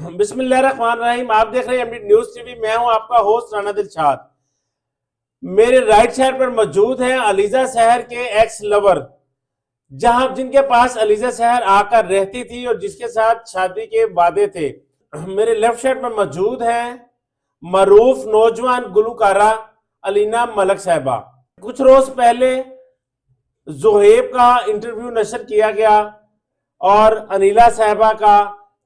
बिस्मिल्लाहिर्रहमानिर्रहीम। आप देख रहे हैं एमडी न्यूज टीवी। मैं हूं आपका होस्ट राना दिलशाद। मेरे राइट साइड पर मौजूद हैं अलीजा शहर के एक्स लवर, जहां जिनके पास अलीजा शहर आकर रहती थी और जिसके साथ शादी के वादे थे। मेरे लेफ्ट साइड पर मौजूद हैं मरूफ नौजवान गुलकारा अलीना मलक साहिबा। कुछ रोज पहले जोहेब का इंटरव्यू नशर किया गया और अनीला साहिबा का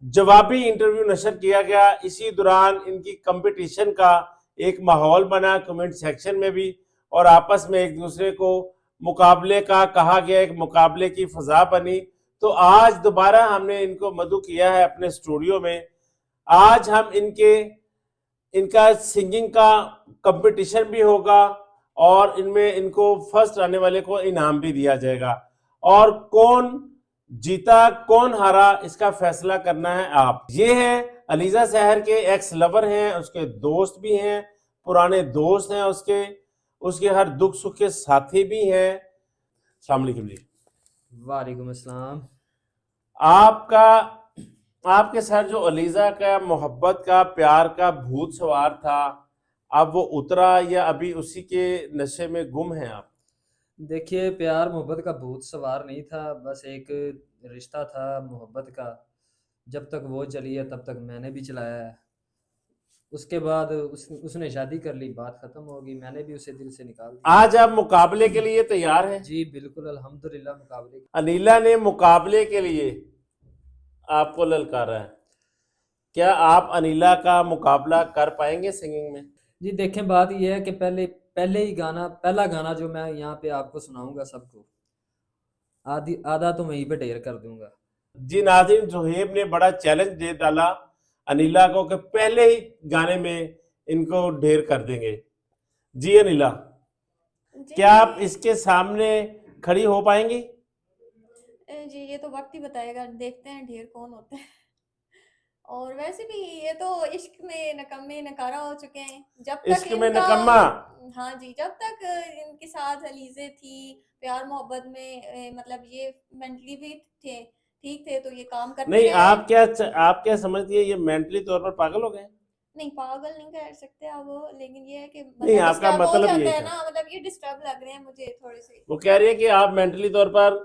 जवाबी इंटरव्यू नशर किया गया। इसी दौरान इनकी कंपटीशन का एक माहौल बना कमेंट सेक्शन में भी, और आपस में एक दूसरे को मुकाबले का कहा गया, एक मुकाबले की फजा बनी। तो आज दोबारा हमने इनको मदऊ किया है अपने स्टूडियो में। आज हम इनका सिंगिंग का कंपटीशन भी होगा और इनमें इनको फर्स्ट आने वाले को इनाम भी दिया जाएगा, और कौन जीता कौन हारा इसका फैसला करना है आप। ये है अलीजा शहर के एक्स लवर हैं, उसके दोस्त भी हैं, पुराने दोस्त हैं, उसके हर दुख सुख के साथी भी हैं। अस्सलाम वालेकुम जी। वालेकुम अस्सलाम। आपका आपके साथ जो अलीजा का मोहब्बत का प्यार का भूत सवार था, अब वो उतरा या अभी उसी के नशे में गुम हैं आप? देखिए, प्यार मोहब्बत का भूत सवार नहीं था, बस एक रिश्ता था मोहब्बत का। जब तक वो चली है तब तक मैंने भी चलाया है। उसके बाद उसने शादी कर ली, बात ख़त्म हो गई, मैंने भी उसे दिल से निकाल दिया। आज आप मुकाबले के लिए तैयार हैं? जी बिल्कुल, अल्हम्दुलिल्लाह मुकाबले की। अनीला ने मुकाबले के लिए आपको ललकारा है। क्या आप अनीला का मुकाबला कर पाएंगे सिंगिंग में? जी देखें, बात यह है कि पहला गाना जो मैं यहाँ पे आपको सुनाऊंगा सबको, आधी आधा तो वहीं पे ढेर कर दूंगा। जी नाज़रीन, जोहेब ने बड़ा चैलेंज दे डाला अनीला को कि पहले ही गाने में इनको ढेर कर देंगे। जी अनीला, जी क्या आप इसके सामने खड़ी हो पाएंगी? जी ये तो वक्त ही बताएगा, देखते हैं ढेर कौन होता है। और वैसे भी ये तो इश्क में नकम्मे नकारा हो चुके हैं। जब तक इश्क में इनका नकम्मा। हाँ जी, जब तक इनके साथ अलीज़े थी, प्यार मोहब्बत में मतलब ये मेंटली भी थे, ठीक थे, तो ये काम करते नहीं, रहे। आप क्या समझती है, ये मेंटली तौर पर पागल हो गए? नहीं, पागल नहीं कह सकते अब, लेकिन ये है कि नहीं, मतलब आपका डिस्टर्ब हो मतलब जाता यही है था। ना, मतलब ये डिस्टर्ब लग रहे हैं मुझे थोड़े से। वो कह रही है कि आप मेंटली तौर पर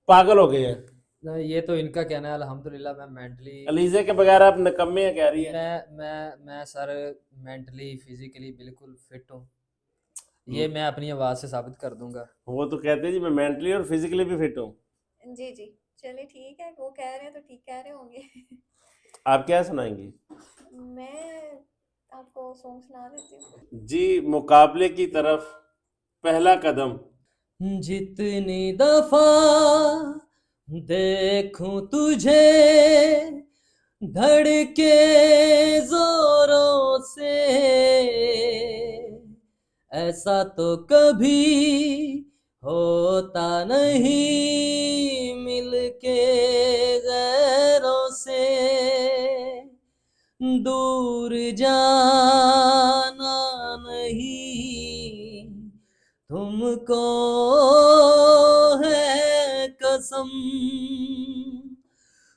पागल हो गए हैं। नहीं, ये तो इनका कहना है, अल्हम्दुलिल्लाह मैं मेंटली अलीजे के बगैर आप निकम्मे हैं, कह रही है। मैं सर मेंटली फिजिकली बिल्कुल फिट हूँ। ये मैं अपनी आवाज़ से साबित कर दूंगा। वो तो कहते हैं जी मैं मेंटली और फिजिकली भी फिट हूँ। जी जी, चलिए ठीक है, वो कह रहे हैं तो ठीक कह रहे होंगे। आप क्या सुनाएंगी? मैं आपको सॉन्ग सुना देती हूँ। जी, मुकाबले की तरफ पहला कदम। जितनी दफा देखूं तुझे धड़के जोरों से, ऐसा तो कभी होता नहीं मिलके गैरों से। दूर जाना नहीं तुमको है कसम,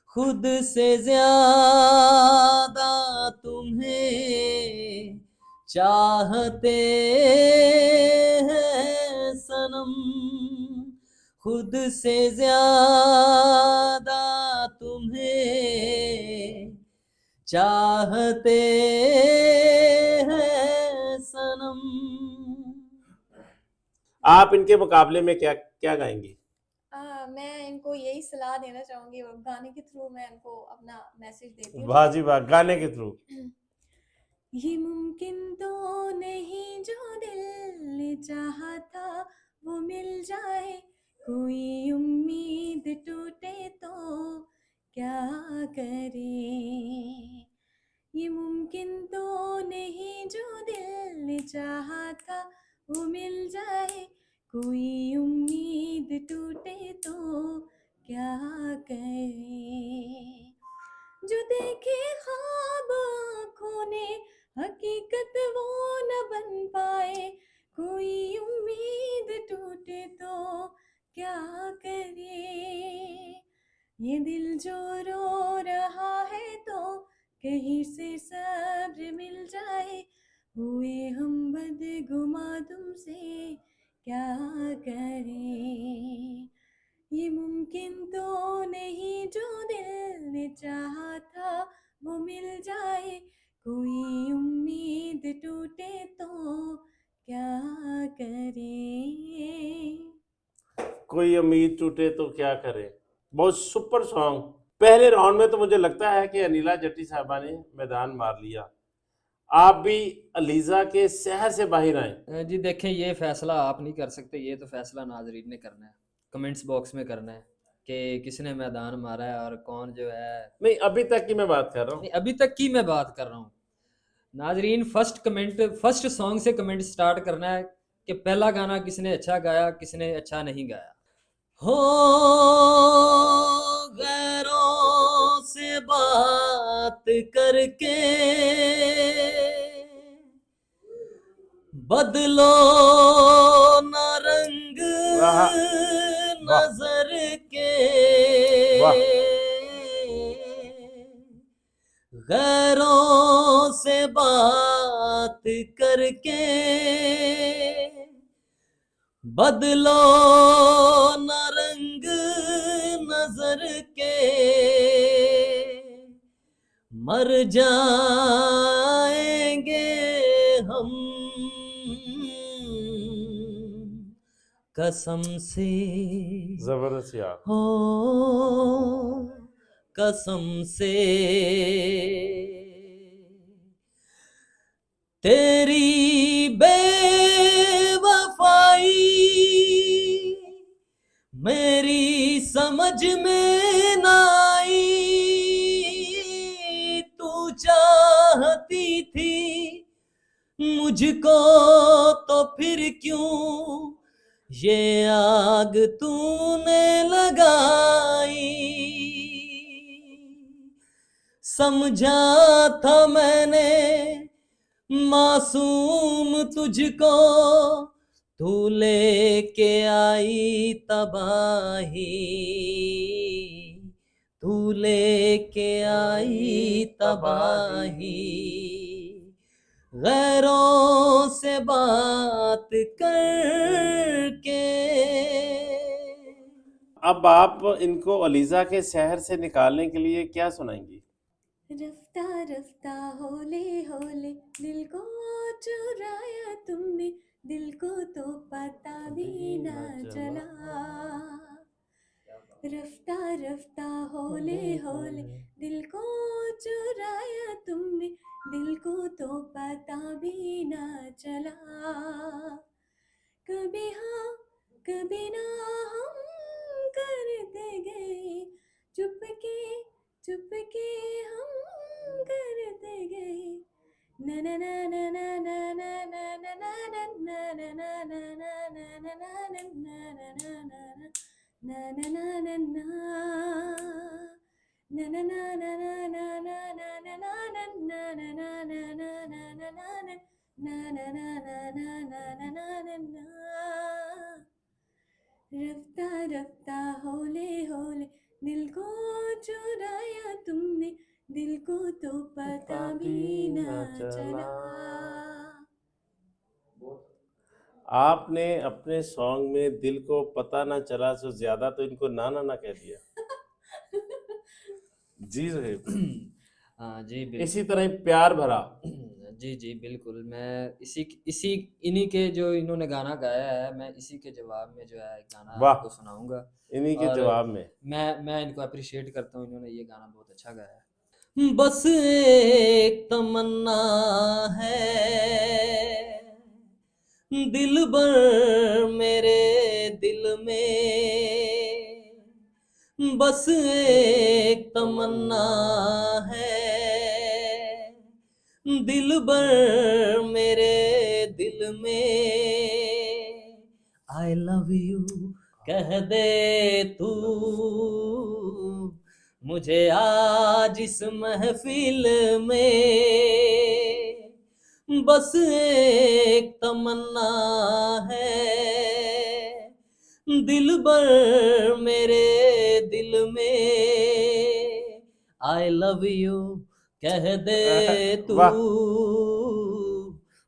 खुद से ज्यादा तुम्हें चाहते हैं सनम, खुद से ज्यादा तुम्हें चाहते हैं सनम। आप इनके मुकाबले में क्या क्या गाएंगी? मैं इनको यही सलाह देना चाहूंगी, और गाने के थ्रू मैं इनको अपना मैसेज देती हूँ। वाह जी वाह, गाने के थ्रू। ये मुमकिन तो नहीं जो दिल ने चाहा था वो मिल जाए, कोई उम्मीद टूटे तो क्या करें। ये मुमकिन तो नहीं जो दिल ने चाहा था वो मिल जाए, कोई उम्मीद टूटे तो क्या करें। जो देखे ख्वाब आँखों ने हकीकत वो न बन पाए, कोई उम्मीद टूटे तो क्या करे। ये दिल जो रो रहा है तो कहीं से सब्र मिल जाए, हुए हम बदगुमा तुमसे क्या करें। ये मुमकिन तो नहीं जो दिल ने चाहा था वो मिल जाए, कोई उम्मीद टूटे तो क्या करें। कोई उम्मीद टूटे तो क्या करे। बहुत सुपर सॉन्ग। पहले राउंड में तो मुझे लगता है कि अनिला जट्टी साहबा ने मैदान मार लिया। आप भी अलीजा के शहर से बाहर आए। जी देखें, ये फैसला आप नहीं कर सकते, ये तो फैसला नाजरीन ने करना है, कमेंट्स बॉक्स में करना है कि किसने मैदान मारा है और कौन जो है। नहीं, अभी तक की मैं बात कर रहा नहीं, हूँ। अभी तक की मैं बात कर रहा हूँ। नाजरीन, फर्स्ट सॉन्ग से कमेंट स्टार्ट करना है कि पहला गाना किसने अच्छा गाया, किसने अच्छा नहीं गाया। हो गैरों से बात करके बदलो न रंग वाह वाह नजर के, वाह। गैरों से बात करके बदलो न रंग नजर के, मर जाएंगे हम कसम से, जबरदस्त यार। हो कसम से। तेरी बेवफाई मेरी समझ में ना आई, तू चाहती थी मुझको तो फिर क्यों ये आग तूने लगाई। समझा था मैंने मासूम तुझको, तू लेके आई तबाही, तू लेके आई तबाही। गैरों से बात करके। अब आप इनको अलीजा के शहर से निकालने के लिए क्या सुनाएंगी? रफ्ता रफ्ता होले होले दिल को चुराया तुमने, दिल को तो पता भी ना चला। रफ्ता रफ्ता होले होले दिल को चुराया तुमने, दिल को तो पता भी ना चला। कभी हाँ कभी ना हम करते गए, चुपके चुपके हम करते गए। ना ना ना ना ना ना ना ना ना ना ना ना ना ना ना ना ना। रफ्ता रफ्ता होले होले दिल को चुराया तुमने, दिल को तो पता भी ना चला। आपने अपने सॉन्ग में दिल को पता ना चला से ज्यादा तो इनको ना ना ना कह दिया। जी सुहेब, हाँ जी बिल्कुल। इसी तरह ही प्यार भरा। जी जी बिल्कुल, मैं इसी इसी इन्हीं के जो इन्होंने गाना गाया है, मैं इसी के जवाब में जो है गाना वाह। आपको सुनाऊंगा। इन्हीं के और जवाब में मैं इनको अप्रिशिएट करता हूँ, इन्होंने ये गाना बहुत अच्छा गाया है। बस एक तमन्ना है दिल भर मेरे दिल में, बस एक तमन्ना है दिल भर मेरे दिल में, आई लव यू कह दे तू मुझे आज इस महफिल में, बस एक तमन्ना है दिल भर मेरे दिल में, आई लव यू कह दे तू वाह।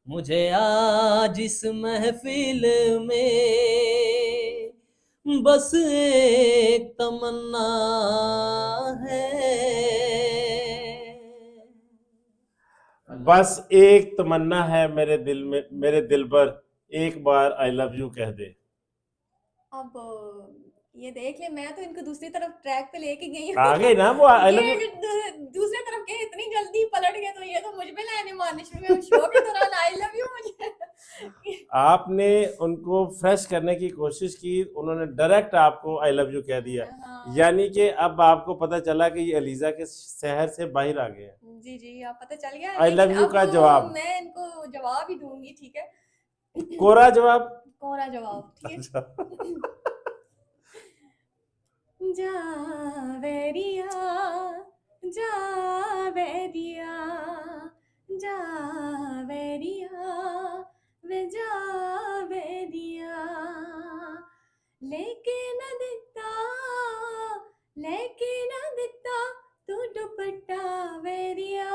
मुझे आज इस महफिल में बस एक तमन्ना है। बस एक तमन्ना है मेरे दिल में, मेरे दिल पर, एक बार आई लव यू कह दे। अब ये देख ले, मैं तो इनको दूसरी तरफ ट्रैक पे लेके गई आ हूँ। गई ना वो आई लव ये यू। दूसरी तरफ के इतनी जल्दी पलट गए, तो ये तो मुझ पे लाने मारने शुरू हुए शो के दौरान आई लव यू मुझे। आपने उनको फ्रेश करने की कोशिश की, उन्होंने डायरेक्ट आपको आई लव यू कह दिया। हाँ यानी कि अब आपको पता चला कि ये अलीजा के शहर से बाहर आ गए हैं। जी जी, अब पता चल गया। I love लेकिन you अब का जवाब। मैं इनको जवाब ही दूंगी, ठीक है। कोरा जवाब। कोरा जवाब, ठीक है। जावेरिया जावेरिया जावेरिया वे जावेरिया, लेके न दिता तू दुपट्टा वेरिया।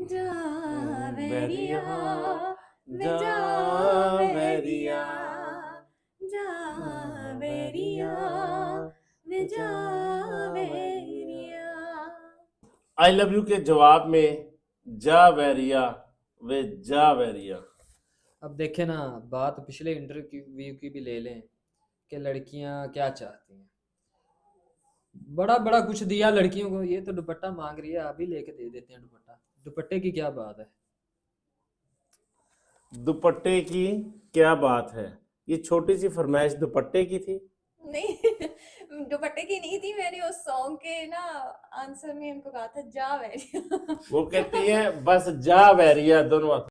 जावेरिया वे जावेरिया जावेरिया वे जावेरिया। आई लव यू के जवाब में जा वैरिया वे जा वैरिया। अब देखें ना, बात पिछले इंटरव्यू की भी ले लें कि लड़कियां क्या चाहती हैं। बड़ा बड़ा कुछ दिया लड़कियों को, ये तो दुपट्टा मांग रही है, अभी लेके दे देते हैं दुपट्टा। दुपट्टे की क्या बात है। दुपट्टे की क्या बात है, ये छोटी सी फरमाइश दुपट्टे की थी। नहीं, दुपट्टे की नहीं थी, मैंने उस सॉन्ग के ना आंसर में इनको कहा था जा वेरिया। वो कहती है बस जा वैरिया दोनों